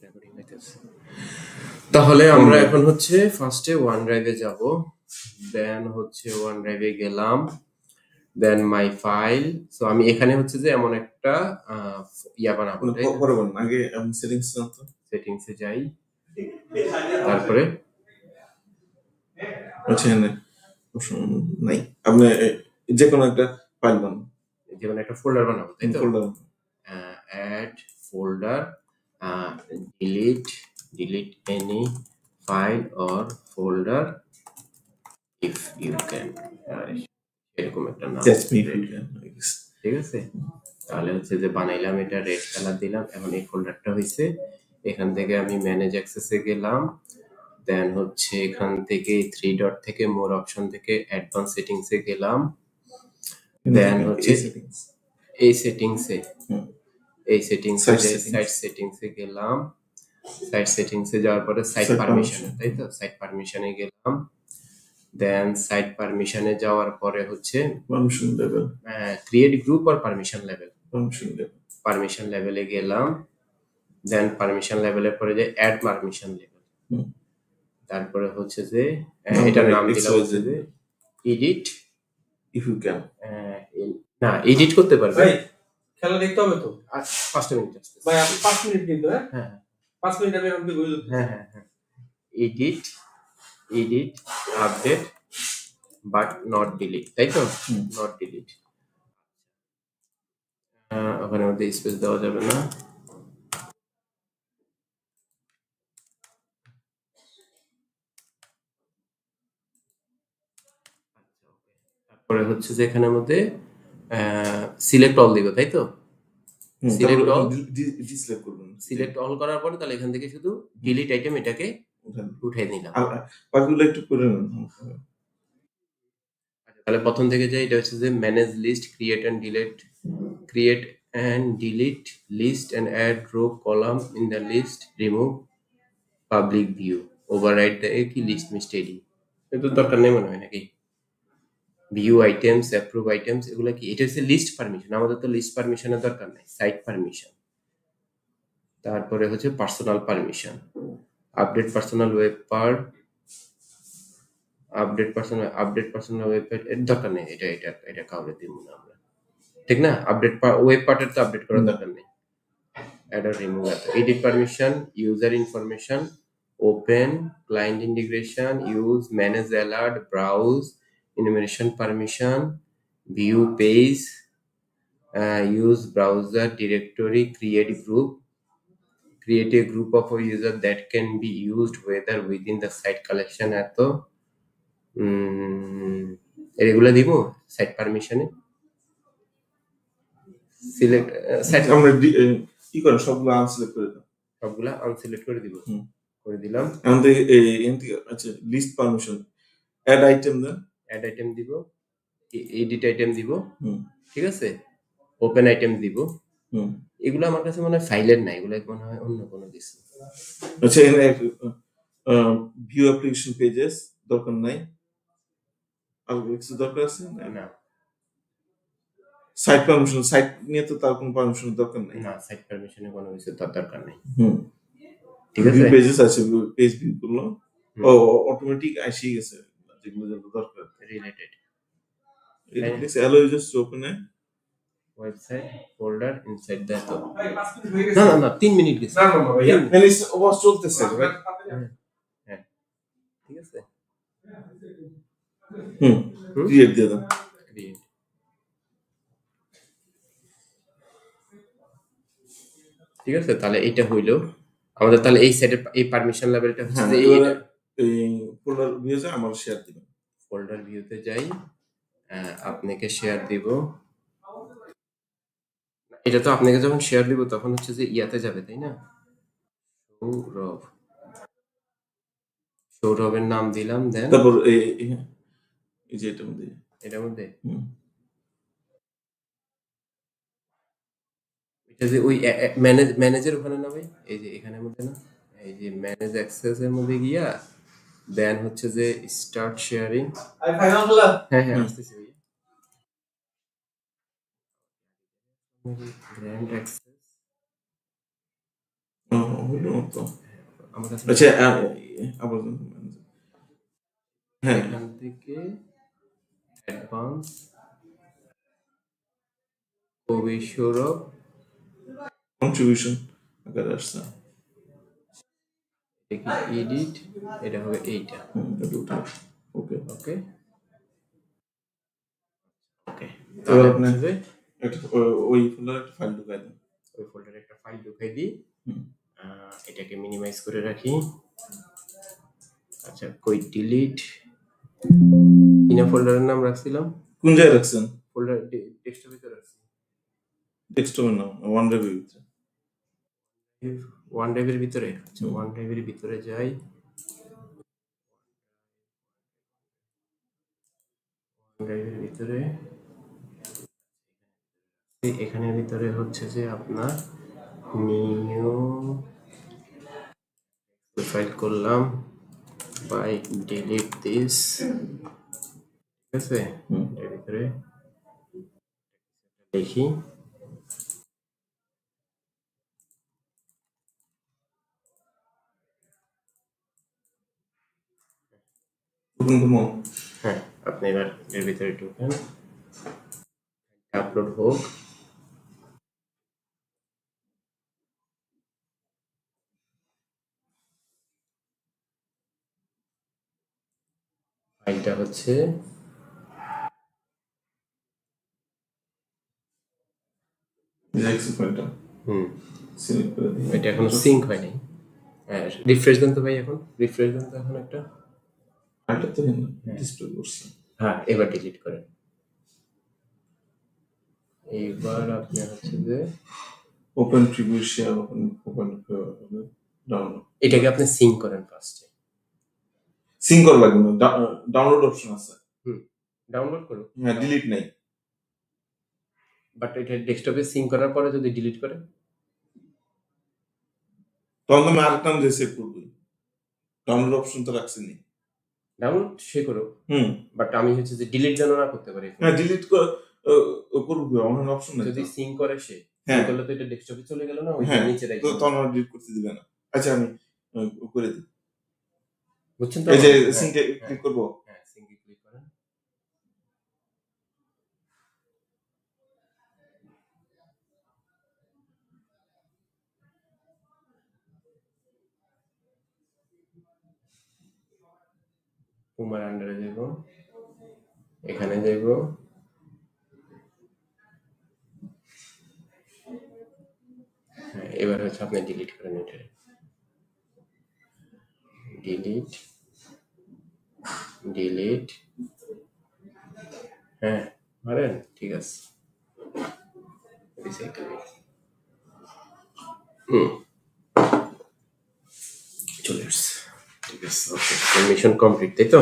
Recording হইতেছে। তাহলে আমরা এখন হচ্ছে ফার্স্টে ওয়ান ড্রাইভে যাব, দেন হচ্ছে ওয়ান ড্রাইভে গেলাম, দেন মাই ফাইল। সো আমি এখানে হচ্ছে যে এমন একটা ইয়া বানাবো, পরে বলুন, আগে সেটিংস সেটিংসে যাই, তারপরে আচ্ছা নাই, আপনি যে কোনো একটা ফাইল বানান, যে কোনো একটা ফোল্ডার বানাবো, তাই তো? Folder add folder, delete any file or folder if you can, এরকম একটা নাম, ঠিক আছে? তাহলে হচ্ছে যে বানাইলাম, এটা রেড কালার দিলাম। এখন এই ফোল্ডারটা হয়েছে, এখান থেকে আমি ম্যানেজ অ্যাক্সেসে গেলাম, দেন হচ্ছে এখান থেকে থ্রি ডট থেকে মোর অপশন থেকে অ্যাডভান্স সেটিংসে গেলাম, দেন হচ্ছে এই সেটিংসে সাইট সেটিংসে গেলাম, সাইট সেটিংসে যাওয়ার পরে সাইট পারমিশন, তাই তো? সাইট পারমিশনে গেলাম, দেন সাইট পারমিশনে যাওয়ার পরে হচ্ছে পারমিশন লেভেল, ক্রিয়েট গ্রুপ আর পারমিশন লেভেল, পারমিশন লেভেলে গেলাম, দেন পারমিশন লেভেলের পরে যে অ্যাড পারমিশন লেভেল, তারপরে হচ্ছে যে এটার নাম দিলাম হচ্ছে যে এডিট ইফ ইউ ক্যান। না, এডিট করতে পারবে। ভাই খেলা দেখতে হবে তো, 5 মিনিট আসছে ভাই। আপনি 5 মিনিট কিন্তু, হ্যাঁ 5 মিনিট আমি এখন বলে দিচ্ছি। হ্যাঁ edit update but not delete, তাই তো? নট ডিলিট, ওখানে মধ্যে স্পেস দেওয়া যাবে না। তারপরে হচ্ছে যে এখানের মধ্যে সিলেক্ট অল দিব, তাই তো? সিলেক্ট অল করবেন, সিলেক্ট অল করার পরে তাহলে এখান থেকে শুধু ডিলিট আইটেম এটাকে উঠাই নিলাম। বাকিগুলো একটু করে নেন। তাহলে প্রথম থেকে যাই, এটা হচ্ছে যে manage list, create and delete list and add row column in the list, remove public view, overwrite the key list মিস্টেডি, এটা দরকার নেই মনে হয় নাকি? ভিউ আইটেমস, অ্যাপ্রুভ আইটেমস, এগুলো কি? এটা হচ্ছে লিস্ট পারমিশন, আমাদের তো লিস্ট পারমিশনের দরকার নাই, সাইট পারমিশন। তারপরে হচ্ছে personal permission, update personal web part, update personal web part এর দরকার নেই, এটা কাউরে দিব না আমরা, ঠিক না? আপডেট ওয়েব পার্টের তো আপডেট করার দরকার নেই। অ্যাড আর remove, edit permission, user information, open client integration, use manage alert, browse enumeration permission, view page, use browser directory, create a group of a user that can be used whether within the site collection এত এগুলো দিব site পারমিশনে। Select site আমরা কি করেন, সবগুলো unselect করে দিব, করে দিলাম। আমাদের আচ্ছা, লিস্ট পারমিশন, অ্যাড আইটেম দিব, এডিট আইটেম দিব, ঠিক আছে? ওপেন আইটেম দিব। এগুলো আমার কাছে মনে হয় ফাইলের না, এগুলো মনে হয় অন্য কোনো কিছু। আচ্ছা, ভিউ অ্যাপ্লিকেশন পেজেস দরকার নাই, আর কিছু দরকার আছে না? সাইট পারমিশন, সাইট নিয়ে তো তার কোনো পারমিশন দরকার নাই। না, সাইট পারমিশনের কোনো কিছু তার দরকার নেই। ঠিক আছে, পেজেস আছে, পেজ ভিউ করলো, অটোমেটিক আসি গেছে যেগুলো দরকার, related. allow users to open a website folder inside that. না 3 মিনিট গেছে। না ভাইয়া, প্লেলিস্ট ওভার চলতেছে, হ্যাঁ ঠিক আছে। ক্রিয়েট দিয়ে দাও, ক্রিয়েট। ঠিক আছে, তাহলে এটা হইলো আমাদের। তাহলে এই সাইডের এই পারমিশন লেভেলটা হচ্ছে যে এই ফোল্ডার ভিউতে আমার শেয়ার দিবেন, ফোল্ডার ভিউতে যাই, আপনাকে শেয়ার দিব। এটা তো আপনাকে যখন শেয়ার দিব তখন হচ্ছে যে ইয়াতে যাবে, তাই না? সৌরভের নাম দিলাম, দেন তারপর এই যে এটার মধ্যে এটা যে ওই ম্যানেজের ওখানে না ভাই, এই যে এখানের মধ্যে না, এই যে ম্যানেজ অ্যাক্সেস এর মধ্যে গিয়া দেন হচ্ছে যে স্টার্ট শেয়ারিং। হ্যাঁ আসতেছি ভাই। গ্র্যান্ড অ্যাক্সেস, তো আমার কাছে আচ্ছা আবার হ্যাঁ এখান থেকে অ্যাডভান্স কবি সৌরভ কন্ট্রিবিউশন আকারে আসছে এটা কি এডিট, এটা হবে এইটা। ওকে ওকে ওকে এবার তাহলে আপনি হচ্ছে যে ওই ফোল্ডারে একটা ফাইল ঢুকাই দেন। ওই ফোল্ডারে একটা ফাইল ঢুকাই দিই। হুম। এটাকে মিনিমাইজ করে রাখি। আচ্ছা কই ডিলিট কিনা ফোল্ডারের নাম রাখছিলাম, কোন জায়গায় রাখছেন? ফোল্ডার ডেস্কটপের ভিতরে রাখছি। ডেস্কটপের নাম OneDrive এর ভিতরে। OneDrive-এর ভিতরে। আচ্ছা OneDrive-এর ভিতরে যাই। OneDrive-এর ভিতরে এখানের ভিতরে হচ্ছে যে আপনার নিউ ফাইল করলাম বাই ডিলিট দিস, ঠিক আছে। এর ভিতরে দেখি হ্যাঁ, আপনি এবার এর ভিতরে ঢুকেন, আপলোড হোক। ফাইলটা হচ্ছে এটা এখনো সিঙ্ক হয় নাই। রিফ্রেশ দেন তো ভাই, এখন রিফ্রেশ দেন তো এখন একটা। ফাইলটা তো ডিসপ্লে করছি। হ্যাঁ এবার ডিলিট করেন। এইবার আপনি হচ্ছে যে open preview share open download, এটাকে আপনি সিঙ্ক করেন ফার্স্টে। সিঙ্ক করা লাগবে না, ডাউনলোড অপশন আছে। ডাউনলোড করুন। হ্যাঁ ডিলিট নাই, বাট এটা ডেস্কটপে সিঙ্ক করার পরে যদি ডিলিট করে তখন আমি আরেকটা নাম দিয়ে সেভ করবো। ডাউনলোড অপশন তো রাখছিনি। ডাউনলোড সে করো, বাট আমি হচ্ছে যে ডিলিট যেন না করতে পারি। হ্যাঁ ডিলিট করবো, অনলাইন অপশন নাই। যদি সিঙ্ক করে সে, হ্যাঁ করলে তো এটা ডেস্কটপে চলে গেল না, ওই নিচে রাখি তো তখন আর ডিলিট করতে দিবে না। আচ্ছা আমি করে দিই, বুঝছেন তো। এই যে সিঙ্কে ক্লিক করব। হ্যাঁ সিঙ্কে ক্লিক করেন। কুমার আন্ডারে যাব, এখানে যাব, হ্যাঁ এবার হচ্ছে আপনি ডিলিট করেন এটা, ডিলিট ডিলিট, হ্যাঁ পারেন, ঠিক আছে। চলে আসছে, ঠিক আছে। ওকে মিশন কমপ্লিট, তাই তো।